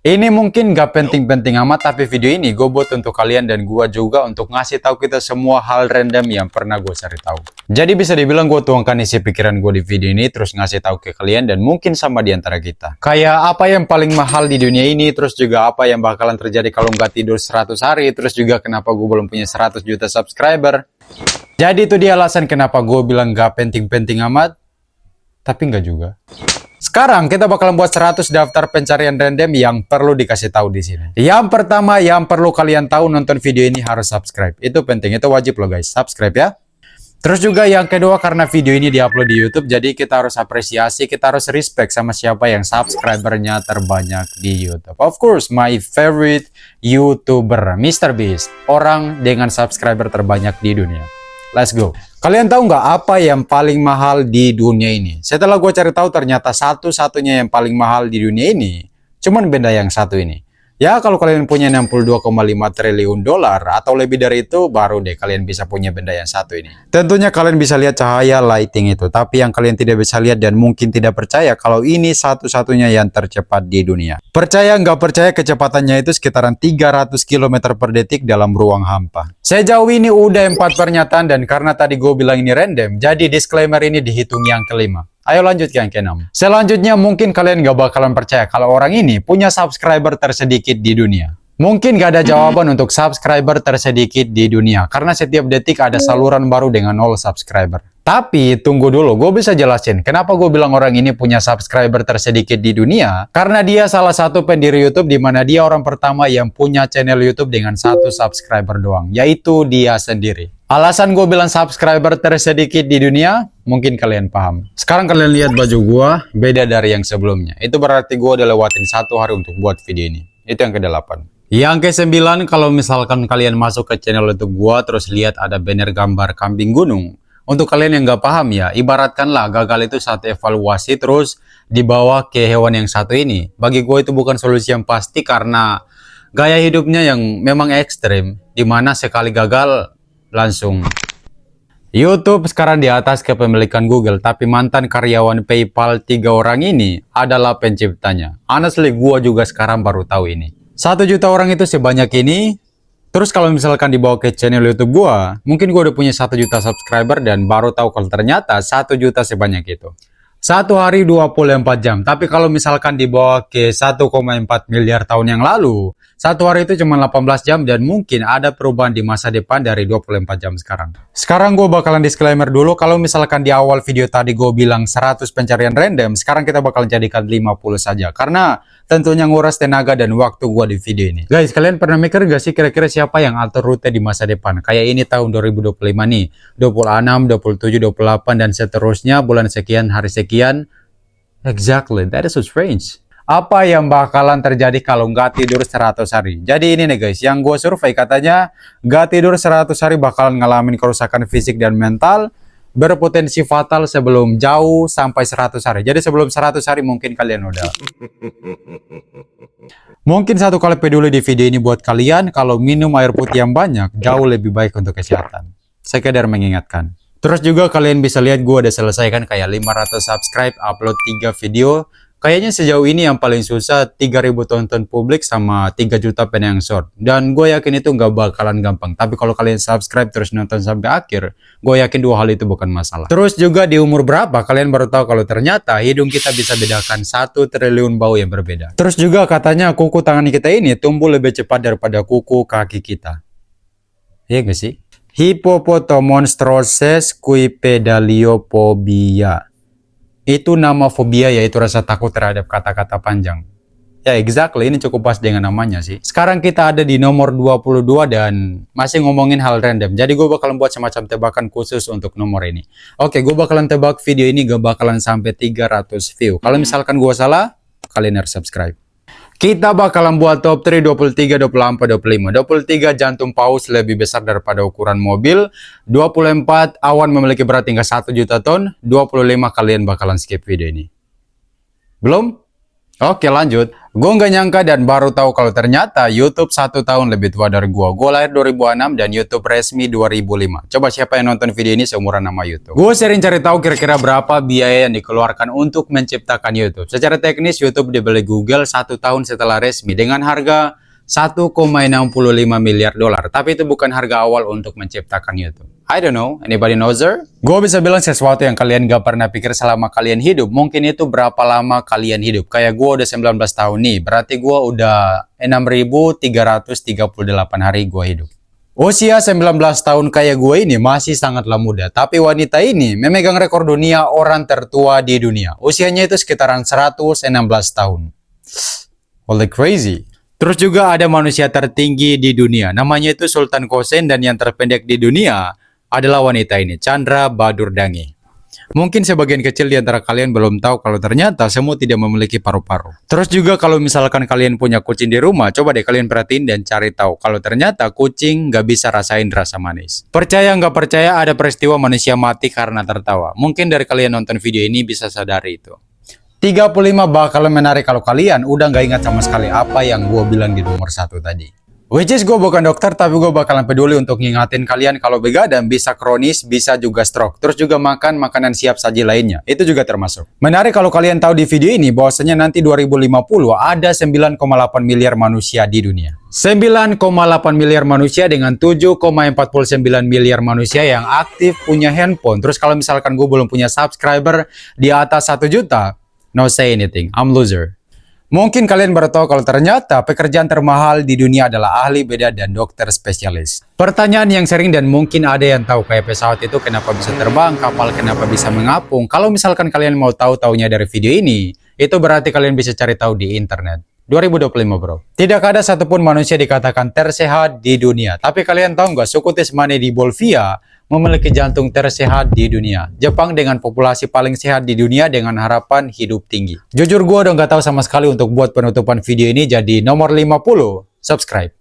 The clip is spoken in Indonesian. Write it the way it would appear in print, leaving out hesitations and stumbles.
Ini mungkin gak penting-penting amat, tapi video ini gue buat untuk kalian dan gue juga untuk ngasih tahu kita semua hal random yang pernah gue cari tahu. Jadi bisa dibilang gue tuangkan isi pikiran gue di video ini, terus ngasih tahu ke kalian dan mungkin sama di antara kita. Kayak apa yang paling mahal di dunia ini, terus juga apa yang bakalan terjadi kalau nggak tidur 100 hari, terus juga kenapa gue belum punya 100 juta subscriber. Jadi itu dia alasan kenapa gue bilang gak penting-penting amat, tapi nggak juga. Sekarang kita bakalan buat 100 daftar pencarian random yang perlu dikasih tahu di sini. Yang pertama yang perlu kalian tahu, nonton video ini harus subscribe. Itu penting, itu wajib loh guys, subscribe ya. Terus juga yang kedua, karena video ini diupload di YouTube, jadi kita harus apresiasi, kita harus respect sama siapa yang subscribernya terbanyak di YouTube. Of course, my favorite YouTuber, Mr. Beast, orang dengan subscriber terbanyak di dunia. Let's go. Kalian tahu nggak apa yang paling mahal di dunia ini? Setelah gue cari tahu, ternyata satu-satunya yang paling mahal di dunia ini cuman benda yang satu ini. Ya, kalau kalian punya 62,5 triliun dolar atau lebih dari itu, baru deh kalian bisa punya benda yang satu ini. Tentunya kalian bisa lihat cahaya lighting itu, tapi yang kalian tidak bisa lihat dan mungkin tidak percaya kalau ini satu-satunya yang tercepat di dunia. Percaya nggak percaya, kecepatannya itu sekitaran 300 km per detik dalam ruang hampa. Sejauh ini udah 4 pernyataan, dan karena tadi gue bilang ini random, jadi disclaimer ini dihitung yang kelima. Ayo lanjut ke yang ke-6. Selanjutnya mungkin kalian gak bakalan percaya kalau orang ini punya subscriber tersedikit di dunia. Mungkin gak ada jawaban untuk subscriber tersedikit di dunia, karena setiap detik ada saluran baru dengan 0 subscriber. Tapi tunggu dulu, gue bisa jelasin kenapa gue bilang orang ini punya subscriber tersedikit di dunia. Karena dia salah satu pendiri YouTube, di mana dia orang pertama yang punya channel YouTube dengan 1 subscriber doang, yaitu dia sendiri. Alasan gue bilang subscriber tersedikit di dunia, mungkin kalian paham. Sekarang kalian lihat baju gue, beda dari yang sebelumnya. Itu berarti gue udah lewatin 1 hari untuk buat video ini. Itu yang ke-8. Yang ke-9, kalau misalkan kalian masuk ke channel YouTube gue, terus lihat ada banner gambar kambing gunung. Untuk kalian yang gak paham ya, ibaratkanlah gagal itu saat evaluasi terus dibawa ke hewan yang satu ini. Bagi gue itu bukan solusi yang pasti, karena gaya hidupnya yang memang ekstrim, dimana sekali gagal langsung. YouTube sekarang di atas kepemilikan Google, tapi mantan karyawan PayPal 3 orang ini adalah penciptanya. Honestly, gua juga sekarang baru tahu ini. 1 juta orang itu sebanyak ini. Terus kalau misalkan dibawa ke channel YouTube gua, mungkin gua udah punya 1 juta subscriber dan baru tahu kalau ternyata 1 juta sebanyak itu. 1 hari 24 jam. Tapi kalau misalkan dibawa ke 1,4 miliar tahun yang lalu, 1 hari itu cuma 18 jam dan mungkin ada perubahan di masa depan dari 24 jam sekarang. Sekarang gue bakalan disclaimer dulu, kalau misalkan di awal video tadi gue bilang 100 pencarian random, sekarang kita bakalan jadikan 50 saja. Karena tentunya nguras tenaga dan waktu gue di video ini. Guys, kalian pernah mikir gak sih kira-kira siapa yang atur rute di masa depan? Kayak ini tahun 2025 nih, 26, 27, 28 dan seterusnya, bulan sekian, hari sekian. Exactly, that is so strange. Apa yang bakalan terjadi kalau nggak tidur 100 hari? Jadi ini nih guys, yang gue survei katanya nggak tidur 100 hari bakalan ngalamin kerusakan fisik dan mental, berpotensi fatal sebelum jauh sampai 100 hari. Jadi sebelum 100 hari mungkin kalian udah. Mungkin satu kali peduli di video ini buat kalian, kalau minum air putih yang banyak jauh lebih baik untuk kesehatan. Sekedar mengingatkan. Terus juga kalian bisa lihat gue udah selesaikan kayak 500 subscribe, upload 3 video. Kayaknya sejauh ini yang paling susah 3.000 tonton publik sama 3 juta penonton short. Dan gue yakin itu nggak bakalan gampang. Tapi kalau kalian subscribe terus nonton sampai akhir, gue yakin 2 hal itu bukan masalah. Terus juga di umur berapa kalian baru tahu kalau ternyata hidung kita bisa bedakan 1 triliun bau yang berbeda. Terus juga katanya kuku tangan kita ini tumbuh lebih cepat daripada kuku kaki kita. Iya gak sih? Hippopotomonstroses quipedaliophobia. Itu nama fobia, yaitu rasa takut terhadap kata-kata panjang. Ya exactly, ini cukup pas dengan namanya sih. Sekarang kita ada di nomor 22 dan masih ngomongin hal random. Jadi gue bakalan buat semacam tebakan khusus untuk nomor ini. Oke, gue bakalan tebak video ini gak bakalan sampai 300 view. Kalau misalkan gue salah, kalian harus subscribe. Kita bakalan buat top 3 23, 24, 25. 23 jantung paus lebih besar daripada ukuran mobil. 24 awan memiliki berat hingga 1 juta ton. 25 kalian bakalan skip video ini. Belum? Oke lanjut. Gue nggak nyangka dan baru tahu kalau ternyata YouTube 1 tahun lebih tua dari gue. Gue lahir 2006 dan YouTube resmi 2005. Coba siapa yang nonton video ini seumuran nama YouTube? Gue sering cari tahu kira-kira berapa biaya yang dikeluarkan untuk menciptakan YouTube. Secara teknis YouTube dibeli Google 1 tahun setelah resmi dengan harga 1,65 miliar dolar. Tapi itu bukan harga awal untuk menciptakan YouTube. I don't know, anybody knows her? Gue bisa bilang sesuatu yang kalian gak pernah pikir selama kalian hidup. Mungkin itu berapa lama kalian hidup. Kayak gue udah 19 tahun nih, berarti gue udah 6.338 hari gue hidup. Usia 19 tahun kayak gue ini masih sangatlah muda. Tapi wanita ini memegang rekor dunia orang tertua di dunia. Usianya itu sekitaran 116 tahun. Holy crazy. Terus juga ada manusia tertinggi di dunia. Namanya itu Sultan Kosen dan yang terpendek di dunia adalah wanita ini, Chandra Badurdhangi. Mungkin sebagian kecil di antara kalian belum tahu kalau ternyata semut tidak memiliki paru-paru. Terus juga kalau misalkan kalian punya kucing di rumah, coba deh kalian perhatiin dan cari tahu kalau ternyata kucing nggak bisa rasain rasa manis. Percaya nggak percaya ada peristiwa manusia mati karena tertawa. Mungkin dari kalian nonton video ini bisa sadari itu. 35 bakal menarik kalau kalian udah nggak ingat sama sekali apa yang gue bilang di nomor 1 tadi. Which is gue bukan dokter, tapi gue bakalan peduli untuk ngingatin kalian kalau begadang bisa kronis, bisa juga stroke. Terus juga makan makanan siap saji lainnya, itu juga termasuk. Menarik kalau kalian tahu di video ini bahwasanya nanti 2050 ada 9,8 miliar manusia di dunia. 9,8 miliar manusia dengan 7,49 miliar manusia yang aktif punya handphone. Terus kalau misalkan gue belum punya subscriber di atas 1 juta, no say anything, I'm loser. Mungkin kalian baru tahu kalau ternyata pekerjaan termahal di dunia adalah ahli bedah dan dokter spesialis. Pertanyaan yang sering dan mungkin ada yang tahu kayak pesawat itu kenapa bisa terbang, kapal kenapa bisa mengapung. Kalau misalkan kalian mau tahu taunya dari video ini, itu berarti kalian bisa cari tahu di internet. 2025 bro. Tidak ada satupun manusia dikatakan tersehat di dunia. Tapi kalian tahu nggak suku Tsmani di Bolivia memiliki jantung tersehat di dunia. Jepang dengan populasi paling sehat di dunia dengan harapan hidup tinggi. Jujur gue udah nggak tahu sama sekali untuk buat penutupan video ini, jadi nomor 50, subscribe.